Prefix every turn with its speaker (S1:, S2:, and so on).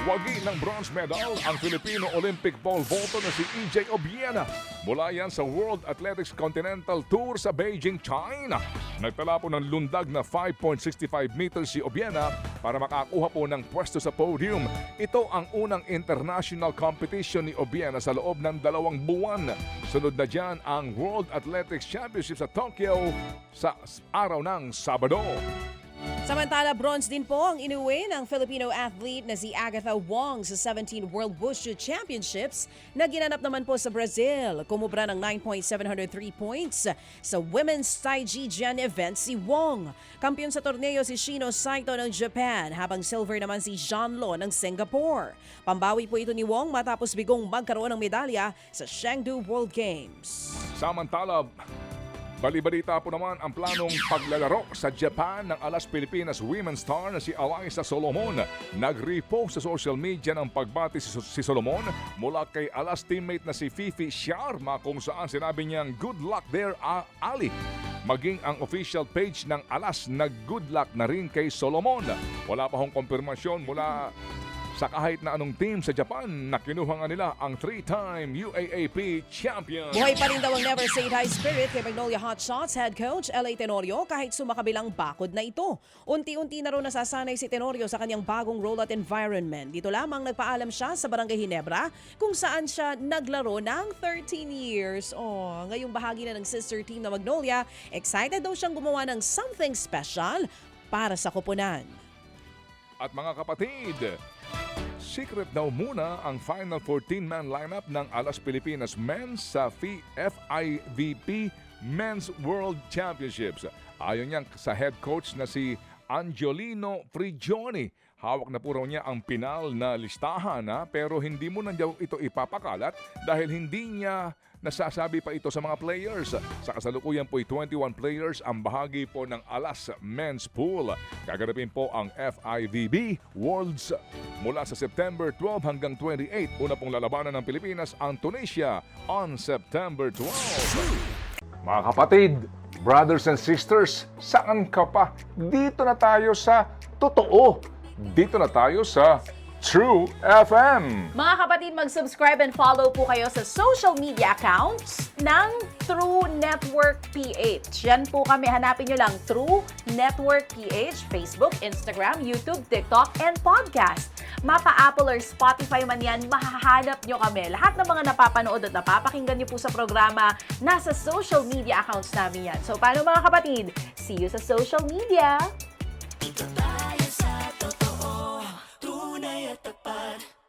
S1: Wagi ng bronze medal ang Filipino Olympic pole vaulter na si EJ Obiena mula yan sa World Athletics Continental Tour sa Beijing, China. Nagtala po ng lundag na 5.65 meters si Obiena para makakuha po ng pwesto sa podium. Ito ang unang international competition ni Obiena sa loob ng 2 buwan. Sunod na dyan ang World Athletics Championship sa Tokyo sa araw ng Sabado.
S2: Samantala, bronze din po ang inuwi ng Filipino athlete na si Agatha Wong sa 17 World Wushu Championships na ginanap naman po sa Brazil. Kumubra ng 9.703 points sa Women's Taiji Jian event si Wong. Kampiyon sa torneo si Shino Saito ng Japan habang silver naman si Jean Lo ng Singapore. Pambawi po ito ni Wong matapos bigong magkaroon ng medalya sa Chengdu World Games.
S1: Samantala, balibalita po naman ang planong paglalaro sa Japan ng alas Pilipinas women's star na si Alyssa Solomon. Nag-repost sa social media ng pagbati si Solomon mula kay alas teammate na si Fifi Sharma kung saan sinabi niyang good luck there, Ali. Maging ang official page ng alas nag-good luck na rin kay Solomon. Wala pa hong konfirmasyon mula sa kahit na anong team sa Japan na kinuha nga nila ang 3-time UAAP champion.
S2: Buhay pa rin daw ang never say die spirit kay Magnolia Hotshots head coach L.A. Tenorio kahit sumakabilang bakod na ito. Unti-unti na rin nasasanay si Tenorio sa kanyang bagong role at environment. Dito lamang nagpaalam siya sa Barangay Ginebra kung saan siya naglaro ng 13 years. Ngayong bahagi na ng sister team na Magnolia, excited daw siyang gumawa ng something special para sa koponan.
S1: At mga kapatid, secret daw muna ang final 14-man lineup ng Alas Pilipinas Men's sa FIVP Men's World Championships. Ayon niyan sa head coach na si Angiolino Prigioni. Hawak na po raw niya ang pinal na listahan pero hindi mo na daw ito ipapakalat dahil hindi niya nasasabi pa ito sa mga players. Sa kasalukuyan po'y 21 players ang bahagi po ng Alas Men's Pool. Gaganapin po ang FIVB Worlds mula sa September 12 hanggang 28. Una pong lalabanan ng Pilipinas ang Tunisia on September 12. Mga kapatid, brothers and sisters, saan ka pa? Dito na tayo sa totoo. Dito na tayo sa True FM.
S3: Mga kapatid, mag-subscribe and follow po kayo sa social media accounts ng True Network PH. Yan po kami. Hanapin nyo lang True Network PH, Facebook, Instagram, YouTube, TikTok, and podcast. Mapa Apple or Spotify man yan, mahahanap nyo kami. Lahat ng mga napapanood at napapakinggan nyo po sa programa, nasa social media accounts namin yan. So, paano mga kapatid? See you sa social media!
S4: Dito tayo sa totoo, tunay at tapat.